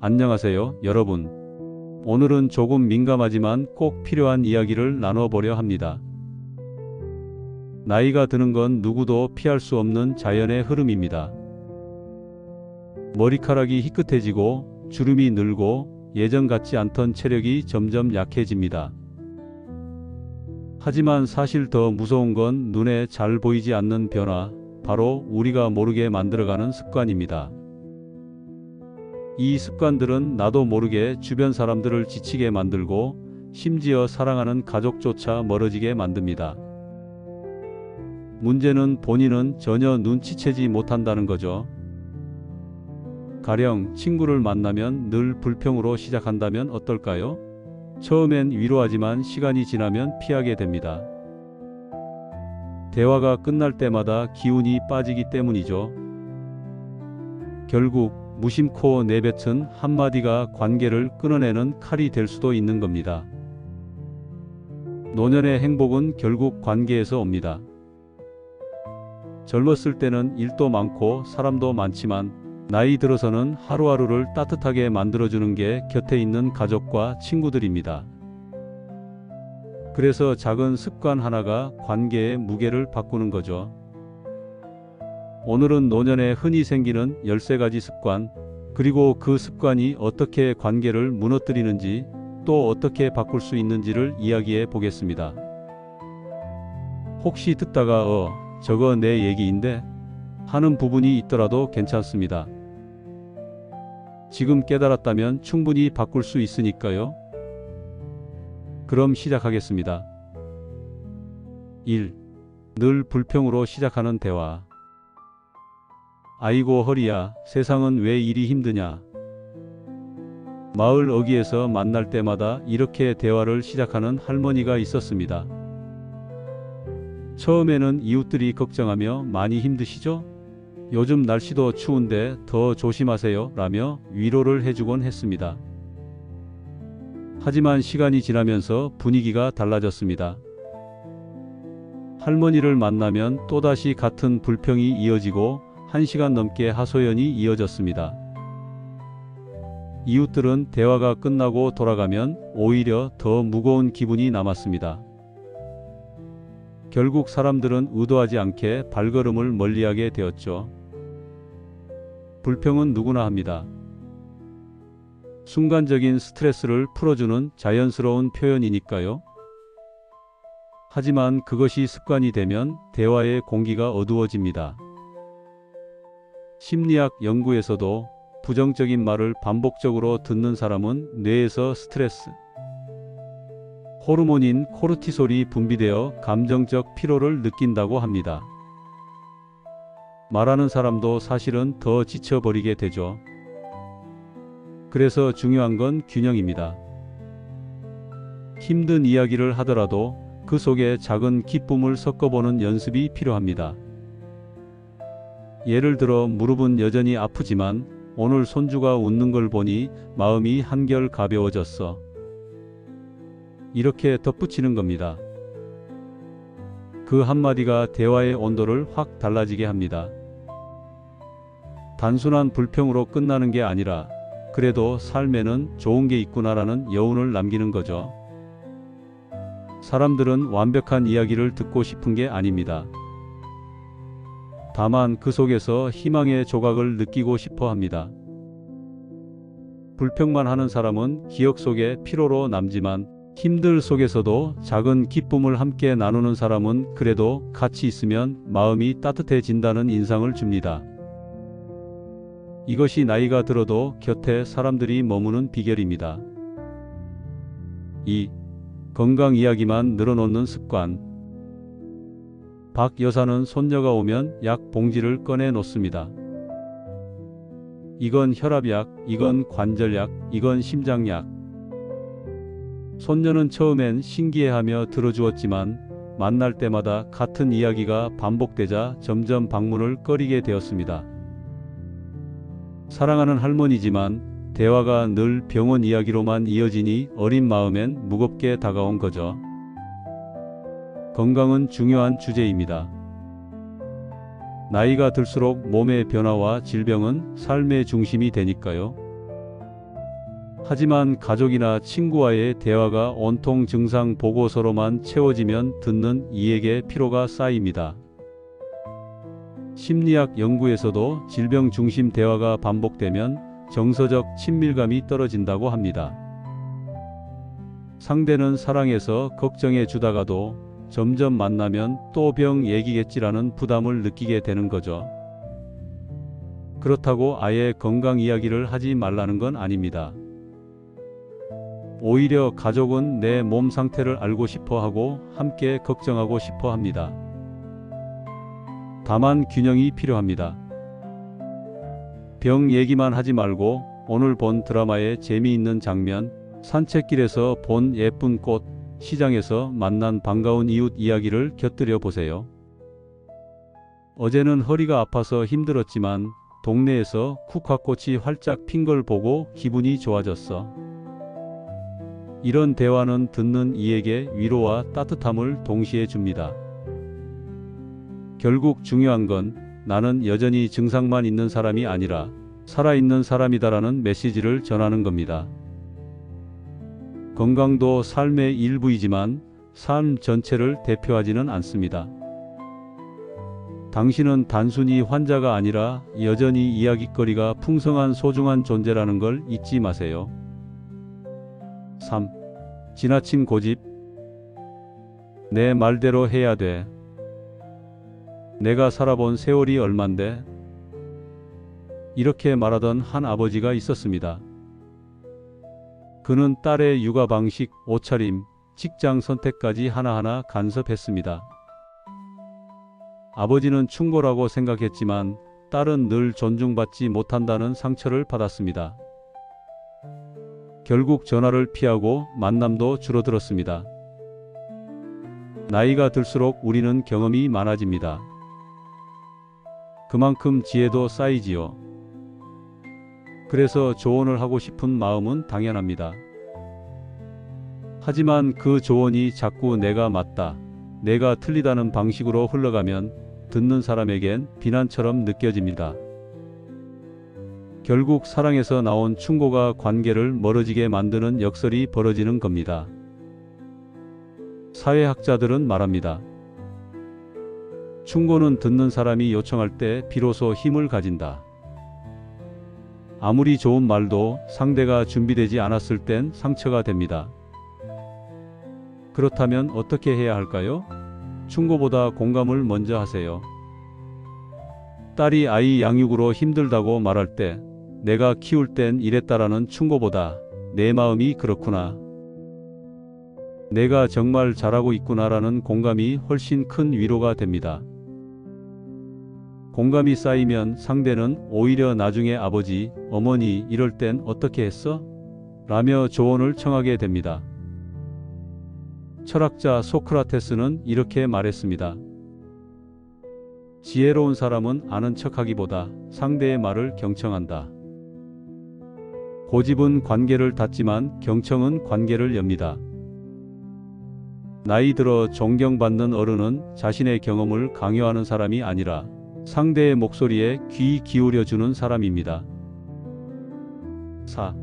안녕하세요, 여러분. 오늘은 조금 민감하지만 꼭 필요한 이야기를 나눠보려 합니다. 나이가 드는 건 누구도 피할 수 없는 자연의 흐름입니다. 머리카락이 희끗해지고 주름이 늘고 예전 같지 않던 체력이 점점 약해집니다. 하지만 사실 더 무서운 건 눈에 잘 보이지 않는 변화, 바로 우리가 모르게 만들어가는 습관입니다. 이 습관들은 나도 모르게 주변 사람들을 지치게 만들고 심지어 사랑하는 가족조차 멀어지게 만듭니다. 문제는 본인은 전혀 눈치채지 못한다는 거죠. 가령 친구를 만나면 늘 불평으로 시작한다면 어떨까요? 처음엔 위로하지만 시간이 지나면 피하게 됩니다. 대화가 끝날 때마다 기운이 빠지기 때문이죠. 결국 무심코 내뱉은 한마디가 관계를 끊어내는 칼이 될 수도 있는 겁니다. 노년의 행복은 결국 관계에서 옵니다. 젊었을 때는 일도 많고 사람도 많지만 나이 들어서는 하루하루를 따뜻하게 만들어주는 게 곁에 있는 가족과 친구들입니다. 그래서 작은 습관 하나가 관계의 무게를 바꾸는 거죠. 오늘은 노년에 흔히 생기는 13가지 습관, 그리고 그 습관이 어떻게 관계를 무너뜨리는지 또 어떻게 바꿀 수 있는지를 이야기해 보겠습니다. 혹시 듣다가 저거 내 얘기인데? 하는 부분이 있더라도 괜찮습니다. 지금 깨달았다면 충분히 바꿀 수 있으니까요. 그럼 시작하겠습니다. 1. 늘 불평으로 시작하는 대화. 아이고 허리야, 세상은 왜 이리 힘드냐. 마을 어귀에서 만날 때마다 이렇게 대화를 시작하는 할머니가 있었습니다. 처음에는 이웃들이 걱정하며 많이 힘드시죠? 요즘 날씨도 추운데 더 조심하세요 라며 위로를 해주곤 했습니다. 하지만 시간이 지나면서 분위기가 달라졌습니다. 할머니를 만나면 또다시 같은 불평이 이어지고 1시간 넘게 하소연이 이어졌습니다. 이웃들은 대화가 끝나고 돌아가면 오히려 더 무거운 기분이 남았습니다. 결국 사람들은 의도하지 않게 발걸음을 멀리하게 되었죠. 불평은 누구나 합니다. 순간적인 스트레스를 풀어주는 자연스러운 표현이니까요. 하지만 그것이 습관이 되면 대화의 공기가 어두워집니다. 심리학 연구에서도 부정적인 말을 반복적으로 듣는 사람은 뇌에서 스트레스 호르몬인 코르티솔이 분비되어 감정적 피로를 느낀다고 합니다. 말하는 사람도 사실은 더 지쳐버리게 되죠. 그래서 중요한 건 균형입니다. 힘든 이야기를 하더라도 그 속에 작은 기쁨을 섞어보는 연습이 필요합니다. 예를 들어 무릎은 여전히 아프지만 오늘 손주가 웃는 걸 보니 마음이 한결 가벼워졌어. 이렇게 덧붙이는 겁니다. 그 한마디가 대화의 온도를 확 달라지게 합니다. 단순한 불평으로 끝나는 게 아니라 그래도 삶에는 좋은 게 있구나라는 여운을 남기는 거죠. 사람들은 완벽한 이야기를 듣고 싶은 게 아닙니다. 다만 그 속에서 희망의 조각을 느끼고 싶어 합니다. 불평만 하는 사람은 기억 속에 피로로 남지만 힘들 속에서도 작은 기쁨을 함께 나누는 사람은 그래도 같이 있으면 마음이 따뜻해진다는 인상을 줍니다. 이것이 나이가 들어도 곁에 사람들이 머무는 비결입니다. 2. 건강 이야기만 늘어놓는 습관. 박 여사는 손녀가 오면 약 봉지를 꺼내 놓습니다. 이건 혈압약, 이건 관절약, 이건 심장약. 손녀는 처음엔 신기해하며 들어주었지만 만날 때마다 같은 이야기가 반복되자 점점 방문을 꺼리게 되었습니다. 사랑하는 할머니지만 대화가 늘 병원 이야기로만 이어지니 어린 마음엔 무겁게 다가온 거죠. 건강은 중요한 주제입니다. 나이가 들수록 몸의 변화와 질병은 삶의 중심이 되니까요. 하지만 가족이나 친구와의 대화가 온통 증상 보고서로만 채워지면 듣는 이에게 피로가 쌓입니다. 심리학 연구에서도 질병 중심 대화가 반복되면 정서적 친밀감이 떨어진다고 합니다. 상대는 사랑해서 걱정해 주다가도 점점 만나면 또 병 얘기겠지라는 부담을 느끼게 되는 거죠. 그렇다고 아예 건강 이야기를 하지 말라는 건 아닙니다. 오히려 가족은 내 몸 상태를 알고 싶어 하고 함께 걱정하고 싶어 합니다. 다만 균형이 필요합니다. 병 얘기만 하지 말고 오늘 본 드라마의 재미있는 장면, 산책길에서 본 예쁜 꽃, 시장에서 만난 반가운 이웃 이야기를 곁들여 보세요. 어제는 허리가 아파서 힘들었지만 동네에서 국화꽃이 활짝 핀 걸 보고 기분이 좋아졌어. 이런 대화는 듣는 이에게 위로와 따뜻함을 동시에 줍니다. 결국 중요한 건 나는 여전히 증상만 있는 사람이 아니라 살아있는 사람이다라는 메시지를 전하는 겁니다. 건강도 삶의 일부이지만 삶 전체를 대표하지는 않습니다. 당신은 단순히 환자가 아니라 여전히 이야깃거리가 풍성한 소중한 존재라는 걸 잊지 마세요. 3. 지나친 고집. 내 말대로 해야 돼. 내가 살아본 세월이 얼만데? 이렇게 말하던 한 아버지가 있었습니다. 그는 딸의 육아 방식, 옷차림, 직장 선택까지 하나하나 간섭했습니다. 아버지는 충고라고 생각했지만 딸은 늘 존중받지 못한다는 상처를 받았습니다. 결국 전화를 피하고 만남도 줄어들었습니다. 나이가 들수록 우리는 경험이 많아집니다. 그만큼 지혜도 쌓이지요. 그래서 조언을 하고 싶은 마음은 당연합니다. 하지만 그 조언이 자꾸 내가 맞다, 내가 틀리다는 방식으로 흘러가면 듣는 사람에겐 비난처럼 느껴집니다. 결국 사랑에서 나온 충고가 관계를 멀어지게 만드는 역설이 벌어지는 겁니다. 사회학자들은 말합니다. 충고는 듣는 사람이 요청할 때 비로소 힘을 가진다. 아무리 좋은 말도 상대가 준비되지 않았을 땐 상처가 됩니다. 그렇다면 어떻게 해야 할까요? 충고보다 공감을 먼저 하세요. 딸이 아이 양육으로 힘들다고 말할 때 내가 키울 땐 이랬다라는 충고보다 내 마음이 그렇구나, 내가 정말 잘하고 있구나라는 공감이 훨씬 큰 위로가 됩니다. 공감이 쌓이면 상대는 오히려 나중에 아버지, 어머니 이럴 땐 어떻게 했어? 라며 조언을 청하게 됩니다. 철학자 소크라테스는 이렇게 말했습니다. 지혜로운 사람은 아는 척하기보다 상대의 말을 경청한다. 고집은 관계를 닫지만 경청은 관계를 엽니다. 나이 들어 존경받는 어른은 자신의 경험을 강요하는 사람이 아니라 상대의 목소리에 귀 기울여주는 사람입니다. 4.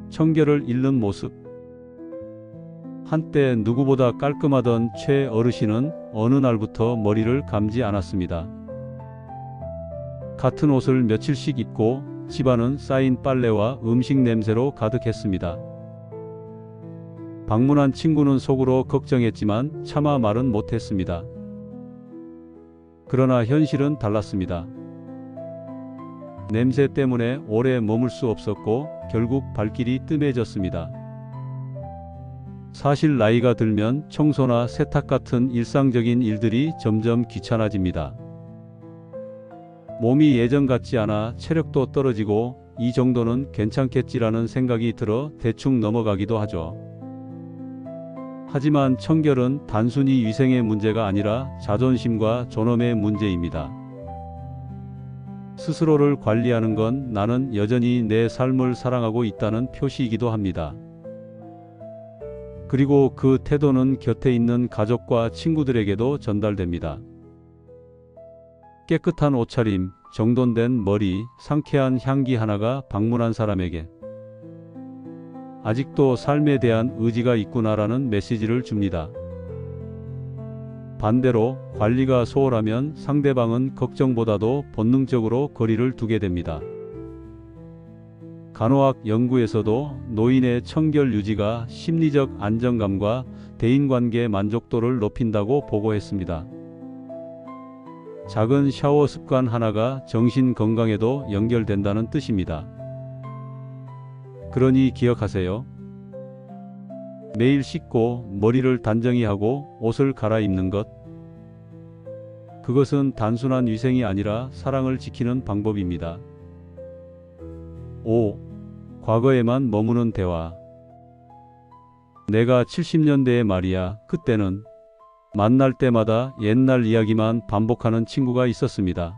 청결을 잃는 모습. 한때 누구보다 깔끔하던 최 어르신은 어느 날부터 머리를 감지 않았습니다. 같은 옷을 며칠씩 입고 집안은 쌓인 빨래와 음식 냄새로 가득했습니다. 방문한 친구는 속으로 걱정했지만 차마 말은 못했습니다. 그러나 현실은 달랐습니다. 냄새 때문에 오래 머물 수 없었고 결국 발길이 뜸해졌습니다. 사실 나이가 들면 청소나 세탁 같은 일상적인 일들이 점점 귀찮아집니다. 몸이 예전 같지 않아 체력도 떨어지고 이 정도는 괜찮겠지라는 생각이 들어 대충 넘어가기도 하죠. 하지만 청결은 단순히 위생의 문제가 아니라 자존심과 존엄의 문제입니다. 스스로를 관리하는 건 나는 여전히 내 삶을 사랑하고 있다는 표시이기도 합니다. 그리고 그 태도는 곁에 있는 가족과 친구들에게도 전달됩니다. 깨끗한 옷차림, 정돈된 머리, 상쾌한 향기 하나가 방문한 사람에게 아직도 삶에 대한 의지가 있구나라는 메시지를 줍니다. 반대로 관리가 소홀하면 상대방은 걱정보다도 본능적으로 거리를 두게 됩니다. 간호학 연구에서도 노인의 청결 유지가 심리적 안정감과 대인관계 만족도를 높인다고 보고했습니다. 작은 샤워 습관 하나가 정신 건강에도 연결된다는 뜻입니다. 그러니 기억하세요. 매일 씻고 머리를 단정히 하고 옷을 갈아입는 것. 그것은 단순한 위생이 아니라 사랑을 지키는 방법입니다. 5. 과거에만 머무는 대화. 내가 70년대의 말이야. 그때는 만날 때마다 옛날 이야기만 반복하는 친구가 있었습니다.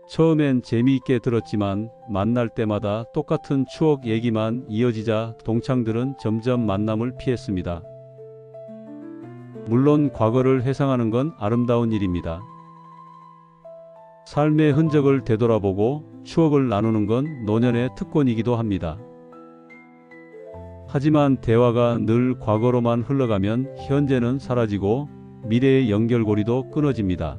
처음엔 재미있게 들었지만 만날 때마다 똑같은 추억 얘기만 이어지자 동창들은 점점 만남을 피했습니다. 물론 과거를 회상하는 건 아름다운 일입니다. 삶의 흔적을 되돌아보고 추억을 나누는 건 노년의 특권이기도 합니다. 하지만 대화가 늘 과거로만 흘러가면 현재는 사라지고 미래의 연결고리도 끊어집니다.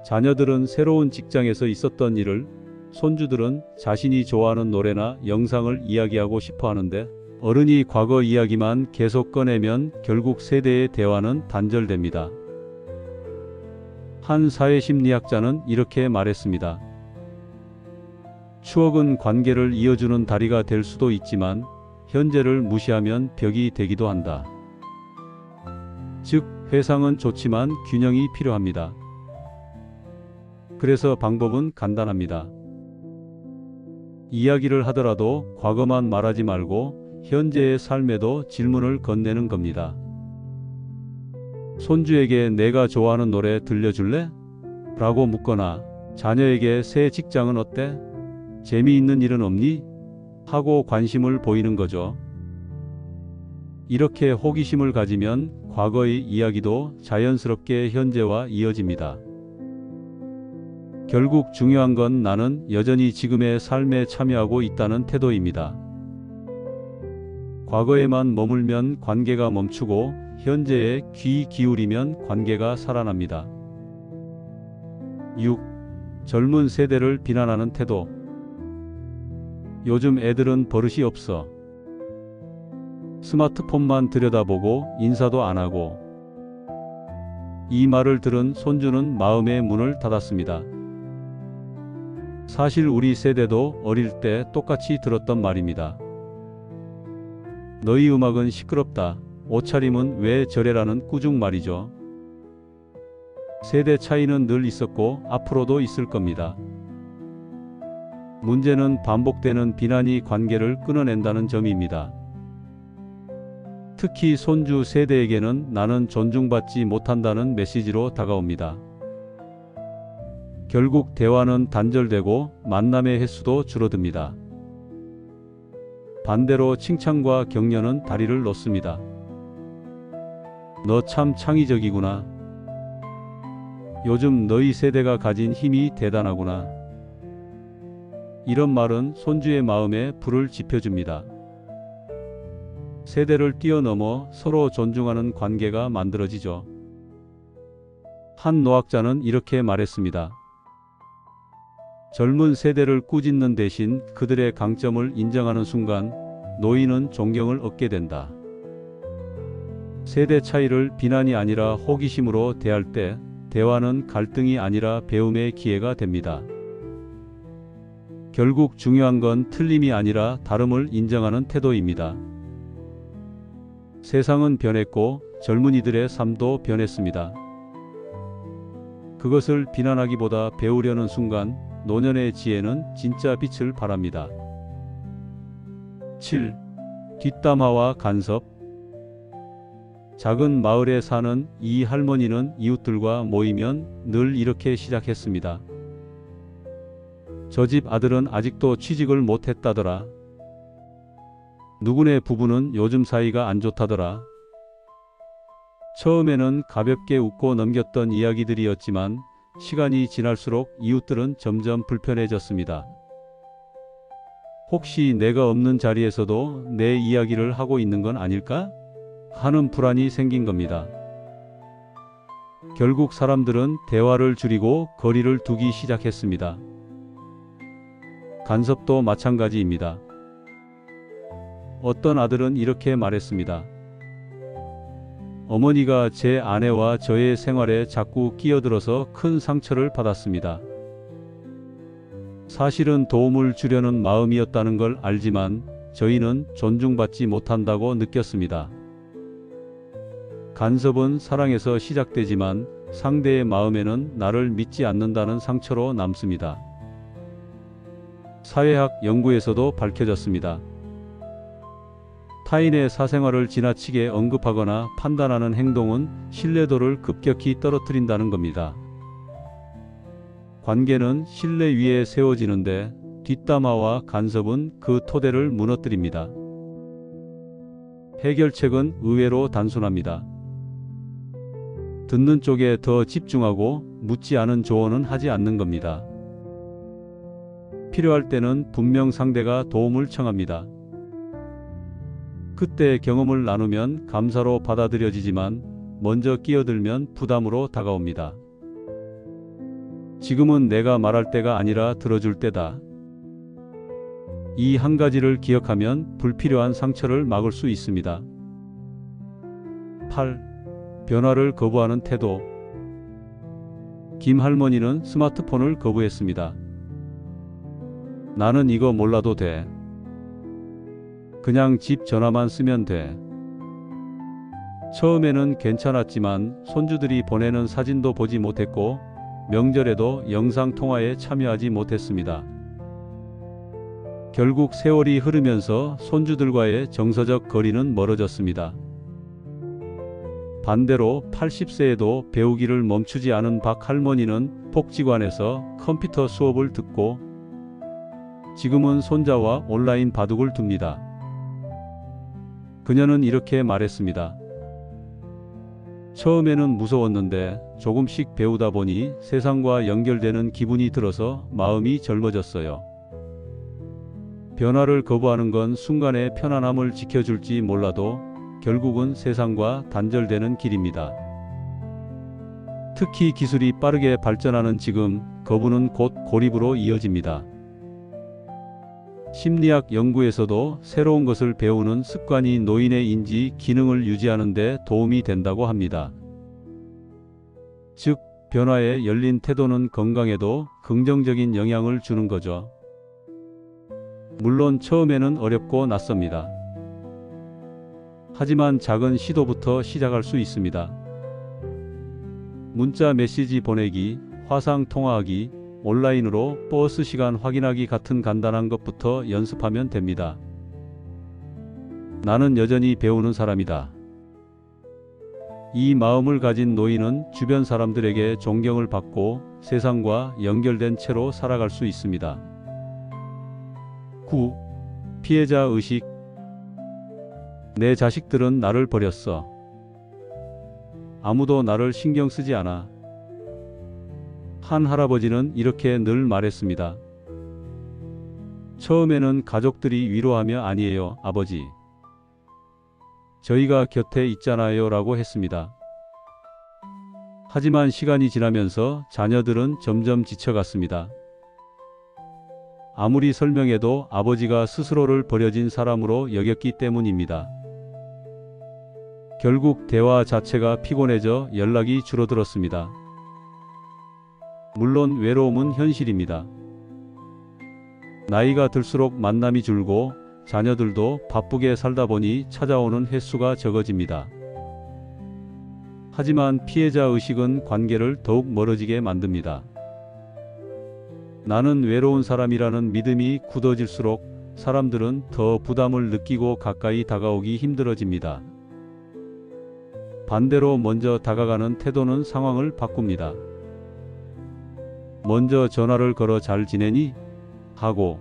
자녀들은 새로운 직장에서 있었던 일을, 손주들은 자신이 좋아하는 노래나 영상을 이야기하고 싶어 하는데 어른이 과거 이야기만 계속 꺼내면 결국 세대의 대화는 단절됩니다. 한 사회심리학자는 이렇게 말했습니다. 추억은 관계를 이어주는 다리가 될 수도 있지만 현재를 무시하면 벽이 되기도 한다. 즉, 회상은 좋지만 균형이 필요합니다. 그래서 방법은 간단합니다. 이야기를 하더라도 과거만 말하지 말고 현재의 삶에도 질문을 건네는 겁니다. 손주에게 내가 좋아하는 노래 들려줄래? 라고 묻거나 자녀에게 새 직장은 어때? 재미있는 일은 없니? 하고 관심을 보이는 거죠. 이렇게 호기심을 가지면 과거의 이야기도 자연스럽게 현재와 이어집니다. 결국 중요한 건 나는 여전히 지금의 삶에 참여하고 있다는 태도입니다. 과거에만 머물면 관계가 멈추고 현재에 귀 기울이면 관계가 살아납니다. 6. 젊은 세대를 비난하는 태도. 요즘 애들은 버릇이 없어. 스마트폰만 들여다보고 인사도 안 하고. 이 말을 들은 손주는 마음의 문을 닫았습니다. 사실 우리 세대도 어릴 때 똑같이 들었던 말입니다. 너희 음악은 시끄럽다. 옷차림은 왜 저래라는 꾸중 말이죠. 세대 차이는 늘 있었고 앞으로도 있을 겁니다. 문제는 반복되는 비난이 관계를 끊어낸다는 점입니다. 특히 손주 세대에게는 나는 존중받지 못한다는 메시지로 다가옵니다. 결국 대화는 단절되고 만남의 횟수도 줄어듭니다. 반대로 칭찬과 격려는 다리를 놓습니다. 너 참 창의적이구나. 요즘 너희 세대가 가진 힘이 대단하구나. 이런 말은 손주의 마음에 불을 지펴줍니다. 세대를 뛰어넘어 서로 존중하는 관계가 만들어지죠. 한 노학자는 이렇게 말했습니다. 젊은 세대를 꾸짖는 대신 그들의 강점을 인정하는 순간 노인은 존경을 얻게 된다. 세대 차이를 비난이 아니라 호기심으로 대할 때 대화는 갈등이 아니라 배움의 기회가 됩니다. 결국 중요한 건 틀림이 아니라 다름을 인정하는 태도입니다. 세상은 변했고 젊은이들의 삶도 변했습니다. 그것을 비난하기보다 배우려는 순간 노년의 지혜는 진짜 빛을 발합니다. 7. 뒷담화와 간섭. 작은 마을에 사는 이 할머니는 이웃들과 모이면 늘 이렇게 시작했습니다. 저 집 아들은 아직도 취직을 못했다더라. 누구네 부부는 요즘 사이가 안 좋다더라. 처음에는 가볍게 웃고 넘겼던 이야기들이었지만 시간이 지날수록 이웃들은 점점 불편해졌습니다. 혹시 내가 없는 자리에서도 내 이야기를 하고 있는 건 아닐까? 하는 불안이 생긴 겁니다. 결국 사람들은 대화를 줄이고 거리를 두기 시작했습니다. 간섭도 마찬가지입니다. 어떤 아들은 이렇게 말했습니다. 어머니가 제 아내와 저의 생활에 자꾸 끼어들어서 큰 상처를 받았습니다. 사실은 도움을 주려는 마음이었다는 걸 알지만 저희는 존중받지 못한다고 느꼈습니다. 간섭은 사랑에서 시작되지만 상대의 마음에는 나를 믿지 않는다는 상처로 남습니다. 사회학 연구에서도 밝혀졌습니다. 타인의 사생활을 지나치게 언급하거나 판단하는 행동은 신뢰도를 급격히 떨어뜨린다는 겁니다. 관계는 신뢰 위에 세워지는데 뒷담화와 간섭은 그 토대를 무너뜨립니다. 해결책은 의외로 단순합니다. 듣는 쪽에 더 집중하고 묻지 않은 조언은 하지 않는 겁니다. 필요할 때는 분명 상대가 도움을 청합니다. 그때 경험을 나누면 감사로 받아들여지지만 먼저 끼어들면 부담으로 다가옵니다. 지금은 내가 말할 때가 아니라 들어줄 때다. 이 한 가지를 기억하면 불필요한 상처를 막을 수 있습니다. 8. 변화를 거부하는 태도. 김 할머니는 스마트폰을 거부했습니다. 나는 이거 몰라도 돼. 그냥 집 전화만 쓰면 돼. 처음에는 괜찮았지만 손주들이 보내는 사진도 보지 못했고 명절에도 영상통화에 참여하지 못했습니다. 결국 세월이 흐르면서 손주들과의 정서적 거리는 멀어졌습니다. 반대로 80세에도 배우기를 멈추지 않은 박 할머니는 복지관에서 컴퓨터 수업을 듣고 지금은 손자와 온라인 바둑을 둡니다. 그녀는 이렇게 말했습니다. 처음에는 무서웠는데 조금씩 배우다 보니 세상과 연결되는 기분이 들어서 마음이 젊어졌어요. 변화를 거부하는 건 순간의 편안함을 지켜줄지 몰라도 결국은 세상과 단절되는 길입니다. 특히 기술이 빠르게 발전하는 지금 거부는 곧 고립으로 이어집니다. 심리학 연구에서도 새로운 것을 배우는 습관이 노인의 인지 기능을 유지하는 데 도움이 된다고 합니다. 즉, 변화에 열린 태도는 건강에도 긍정적인 영향을 주는 거죠. 물론 처음에는 어렵고 낯섭니다. 하지만 작은 시도부터 시작할 수 있습니다. 문자 메시지 보내기, 화상 통화하기, 온라인으로 버스 시간 확인하기 같은 간단한 것부터 연습하면 됩니다. 나는 여전히 배우는 사람이다. 이 마음을 가진 노인은 주변 사람들에게 존경을 받고 세상과 연결된 채로 살아갈 수 있습니다. 9. 피해자 의식. 내 자식들은 나를 버렸어. 아무도 나를 신경 쓰지 않아. 한 할아버지는 이렇게 늘 말했습니다. 처음에는 가족들이 위로하며 아니에요, 아버지. 저희가 곁에 있잖아요 라고 했습니다. 하지만 시간이 지나면서 자녀들은 점점 지쳐갔습니다. 아무리 설명해도 아버지가 스스로를 버려진 사람으로 여겼기 때문입니다. 결국 대화 자체가 피곤해져 연락이 줄어들었습니다. 물론 외로움은 현실입니다. 나이가 들수록 만남이 줄고 자녀들도 바쁘게 살다 보니 찾아오는 횟수가 적어집니다. 하지만 피해자 의식은 관계를 더욱 멀어지게 만듭니다. 나는 외로운 사람이라는 믿음이 굳어질수록 사람들은 더 부담을 느끼고 가까이 다가오기 힘들어집니다. 반대로 먼저 다가가는 태도는 상황을 바꿉니다. 먼저 전화를 걸어 잘 지내니? 하고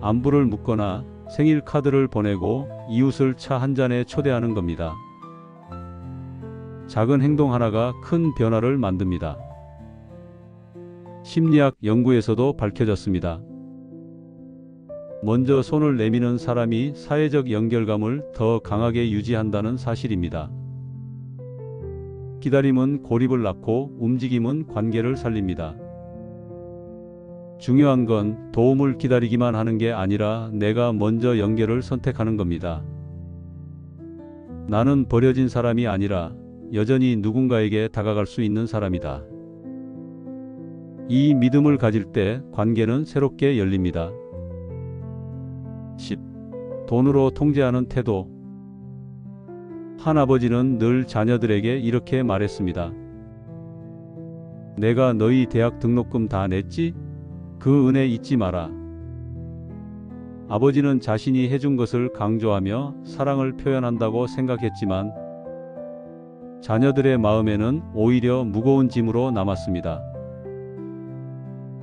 안부를 묻거나 생일 카드를 보내고 이웃을 차 한 잔에 초대하는 겁니다. 작은 행동 하나가 큰 변화를 만듭니다. 심리학 연구에서도 밝혀졌습니다. 먼저 손을 내미는 사람이 사회적 연결감을 더 강하게 유지한다는 사실입니다. 기다림은 고립을 낳고 움직임은 관계를 살립니다. 중요한 건 도움을 기다리기만 하는 게 아니라 내가 먼저 연결을 선택하는 겁니다. 나는 버려진 사람이 아니라 여전히 누군가에게 다가갈 수 있는 사람이다. 이 믿음을 가질 때 관계는 새롭게 열립니다. 10. 돈으로 통제하는 태도. 한 아버지는 늘 자녀들에게 이렇게 말했습니다. 내가 너희 대학 등록금 다 냈지? 그 은혜 잊지 마라. 아버지는 자신이 해준 것을 강조하며 사랑을 표현한다고 생각했지만 자녀들의 마음에는 오히려 무거운 짐으로 남았습니다.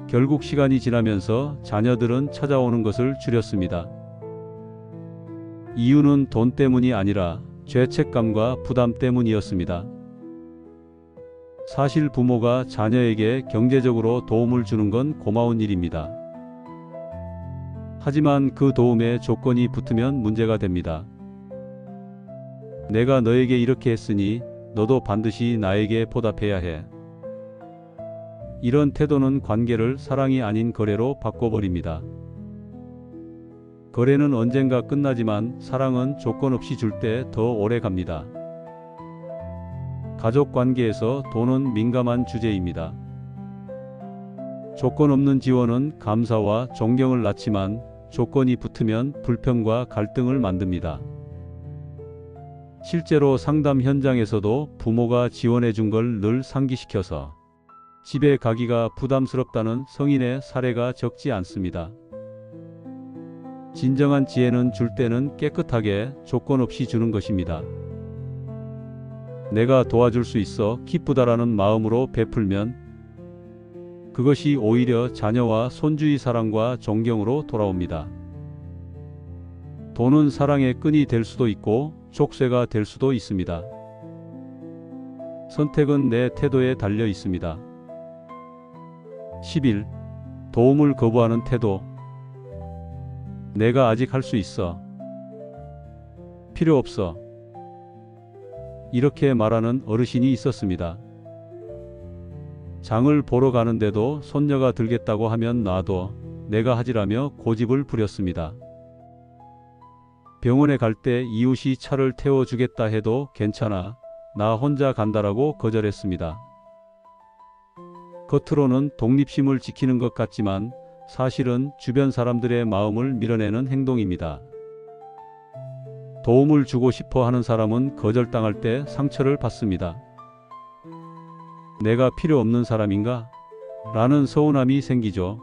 결국 시간이 지나면서 자녀들은 찾아오는 것을 줄였습니다. 이유는 돈 때문이 아니라 죄책감과 부담 때문이었습니다. 사실 부모가 자녀에게 경제적으로 도움을 주는 건 고마운 일입니다. 하지만 그 도움에 조건이 붙으면 문제가 됩니다. 내가 너에게 이렇게 했으니 너도 반드시 나에게 보답해야 해. 이런 태도는 관계를 사랑이 아닌 거래로 바꿔버립니다. 거래는 언젠가 끝나지만 사랑은 조건 없이 줄 때 더 오래 갑니다. 가족 관계에서 돈은 민감한 주제입니다. 조건 없는 지원은 감사와 존경을 낳지만 조건이 붙으면 불평과 갈등을 만듭니다. 실제로 상담 현장에서도 부모가 지원해 준 걸 늘 상기시켜서 집에 가기가 부담스럽다는 성인의 사례가 적지 않습니다. 진정한 지혜는 줄 때는 깨끗하게 조건 없이 주는 것입니다. 내가 도와줄 수 있어 기쁘다라는 마음으로 베풀면 그것이 오히려 자녀와 손주의 사랑과 존경으로 돌아옵니다. 돈은 사랑의 끈이 될 수도 있고 족쇄가 될 수도 있습니다. 선택은 내 태도에 달려 있습니다. 11. 도움을 거부하는 태도. 내가 아직 할 수 있어. 필요 없어. 이렇게 말하는 어르신이 있었습니다. 장을 보러 가는데도 손녀가 들겠다고 하면 놔둬 내가 하지라며 고집을 부렸습니다. 병원에 갈 때 이웃이 차를 태워주겠다 해도 괜찮아. 나 혼자 간다라고 거절했습니다. 겉으로는 독립심을 지키는 것 같지만 사실은 주변 사람들의 마음을 밀어내는 행동입니다. 도움을 주고 싶어 하는 사람은 거절당할 때 상처를 받습니다. 내가 필요 없는 사람인가? 라는 서운함이 생기죠.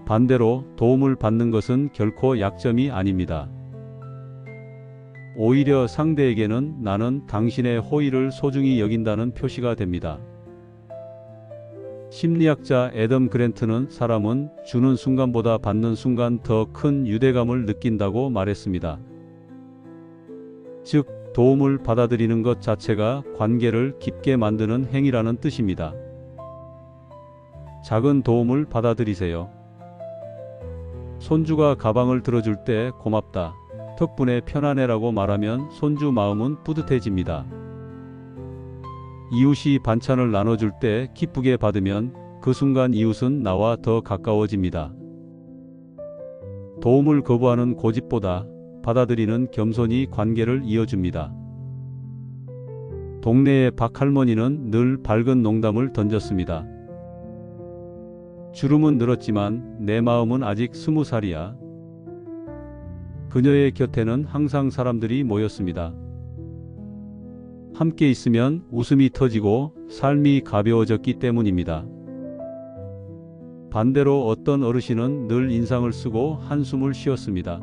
반대로 도움을 받는 것은 결코 약점이 아닙니다. 오히려 상대에게는 나는 당신의 호의를 소중히 여긴다는 표시가 됩니다. 심리학자 애덤 그랜트는 사람은 주는 순간보다 받는 순간 더 큰 유대감을 느낀다고 말했습니다. 즉, 도움을 받아들이는 것 자체가 관계를 깊게 만드는 행위라는 뜻입니다. 작은 도움을 받아들이세요. 손주가 가방을 들어줄 때 고맙다. 덕분에 편안해라고 말하면 손주 마음은 뿌듯해집니다. 이웃이 반찬을 나눠줄 때 기쁘게 받으면 그 순간 이웃은 나와 더 가까워집니다. 도움을 거부하는 고집보다 받아들이는 겸손이 관계를 이어줍니다. 동네의 박할머니는 늘 밝은 농담을 던졌습니다. 주름은 늘었지만 내 마음은 아직 20살이야. 그녀의 곁에는 항상 사람들이 모였습니다. 함께 있으면 웃음이 터지고 삶이 가벼워졌기 때문입니다. 반대로 어떤 어르신은 늘 인상을 쓰고 한숨을 쉬었습니다.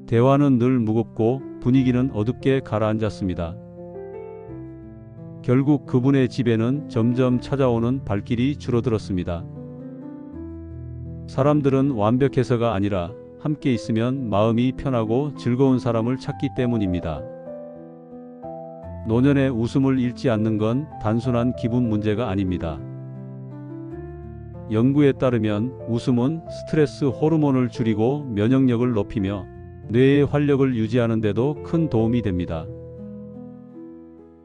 대화는 늘 무겁고 분위기는 어둡게 가라앉았습니다. 결국 그분의 집에는 점점 찾아오는 발길이 줄어들었습니다. 사람들은 완벽해서가 아니라 함께 있으면 마음이 편하고 즐거운 사람을 찾기 때문입니다. 노년의 웃음을 잃지 않는 건 단순한 기분 문제가 아닙니다. 연구에 따르면 웃음은 스트레스 호르몬을 줄이고 면역력을 높이며 뇌의 활력을 유지하는 데도 큰 도움이 됩니다.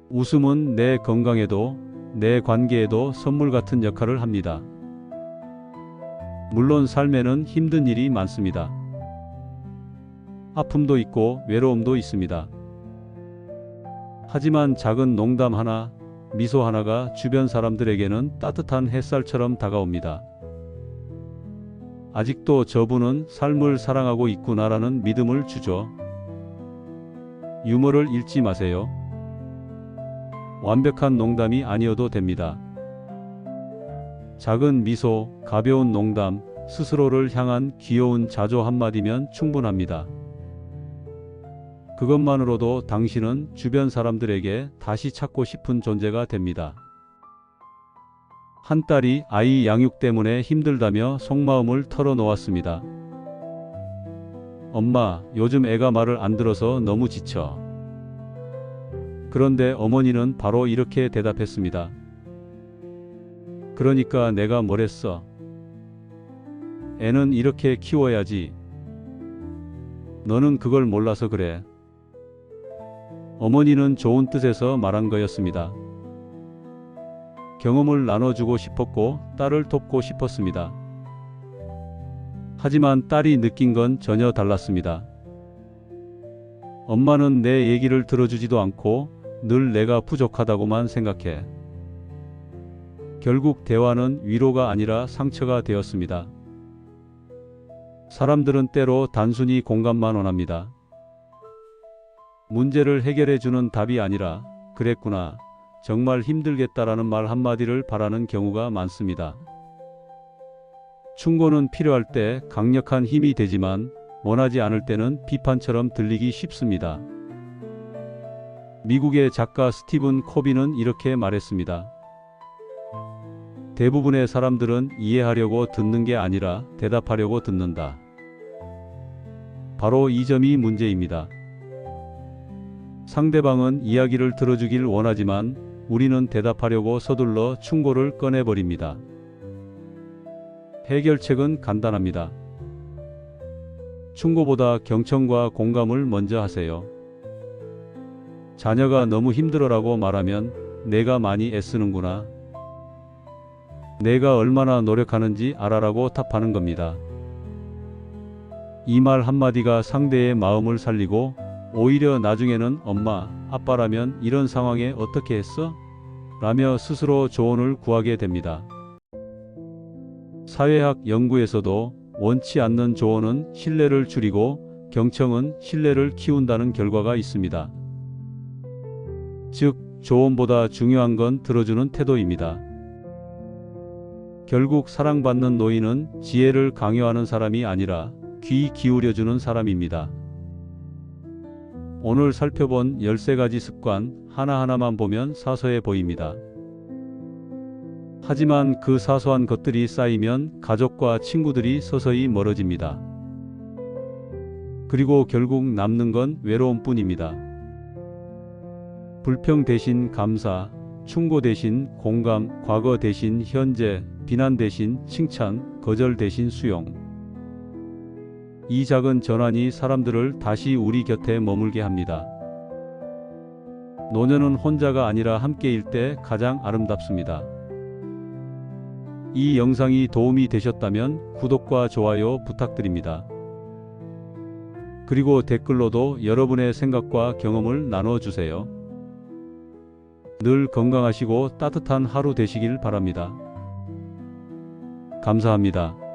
웃음은 내 건강에도 내 관계에도 선물 같은 역할을 합니다. 물론 삶에는 힘든 일이 많습니다. 아픔도 있고 외로움도 있습니다. 하지만 작은 농담 하나, 미소 하나가 주변 사람들에게는 따뜻한 햇살처럼 다가옵니다. 아직도 저분은 삶을 사랑하고 있구나라는 믿음을 주죠. 유머를 잃지 마세요. 완벽한 농담이 아니어도 됩니다. 작은 미소, 가벼운 농담, 스스로를 향한 귀여운 자조 한마디면 충분합니다. 그것만으로도 당신은 주변 사람들에게 다시 찾고 싶은 존재가 됩니다. 한 딸이 아이 양육 때문에 힘들다며 속마음을 털어놓았습니다. 엄마, 요즘 애가 말을 안 들어서 너무 지쳐. 그런데 어머니는 바로 이렇게 대답했습니다. 그러니까 내가 뭘 했어? 애는 이렇게 키워야지. 너는 그걸 몰라서 그래. 어머니는 좋은 뜻에서 말한 거였습니다. 경험을 나눠주고 싶었고 딸을 돕고 싶었습니다. 하지만 딸이 느낀 건 전혀 달랐습니다. 엄마는 내 얘기를 들어주지도 않고 늘 내가 부족하다고만 생각해. 결국 대화는 위로가 아니라 상처가 되었습니다. 사람들은 때로 단순히 공감만 원합니다. 문제를 해결해주는 답이 아니라 그랬구나, 정말 힘들겠다라는 말 한마디를 바라는 경우가 많습니다. 충고는 필요할 때 강력한 힘이 되지만 원하지 않을 때는 비판처럼 들리기 쉽습니다. 미국의 작가 스티븐 코비는 이렇게 말했습니다. 대부분의 사람들은 이해하려고 듣는 게 아니라 대답하려고 듣는다. 바로 이 점이 문제입니다. 상대방은 이야기를 들어주길 원하지만 우리는 대답하려고 서둘러 충고를 꺼내버립니다. 해결책은 간단합니다. 충고보다 경청과 공감을 먼저 하세요. 자녀가 너무 힘들어라고 말하면 내가 많이 애쓰는구나, 내가 얼마나 노력하는지 알아라고 답하는 겁니다. 이 말 한마디가 상대의 마음을 살리고 오히려 나중에는 엄마, 아빠라면 이런 상황에 어떻게 했어? 라며 스스로 조언을 구하게 됩니다. 사회학 연구에서도 원치 않는 조언은 신뢰를 줄이고 경청은 신뢰를 키운다는 결과가 있습니다. 즉, 조언보다 중요한 건 들어주는 태도입니다. 결국 사랑받는 노인은 지혜를 강요하는 사람이 아니라 귀 기울여주는 사람입니다. 오늘 살펴본 13가지 습관 하나하나만 보면 사소해 보입니다. 하지만 그 사소한 것들이 쌓이면 가족과 친구들이 서서히 멀어집니다. 그리고 결국 남는 건 외로움뿐입니다. 불평 대신 감사, 충고 대신 공감, 과거 대신 현재, 비난 대신 칭찬, 거절 대신 수용. 이 작은 전환이 사람들을 다시 우리 곁에 머물게 합니다. 노년은 혼자가 아니라 함께일 때 가장 아름답습니다. 이 영상이 도움이 되셨다면 구독과 좋아요 부탁드립니다. 그리고 댓글로도 여러분의 생각과 경험을 나눠주세요. 늘 건강하시고 따뜻한 하루 되시길 바랍니다. 감사합니다.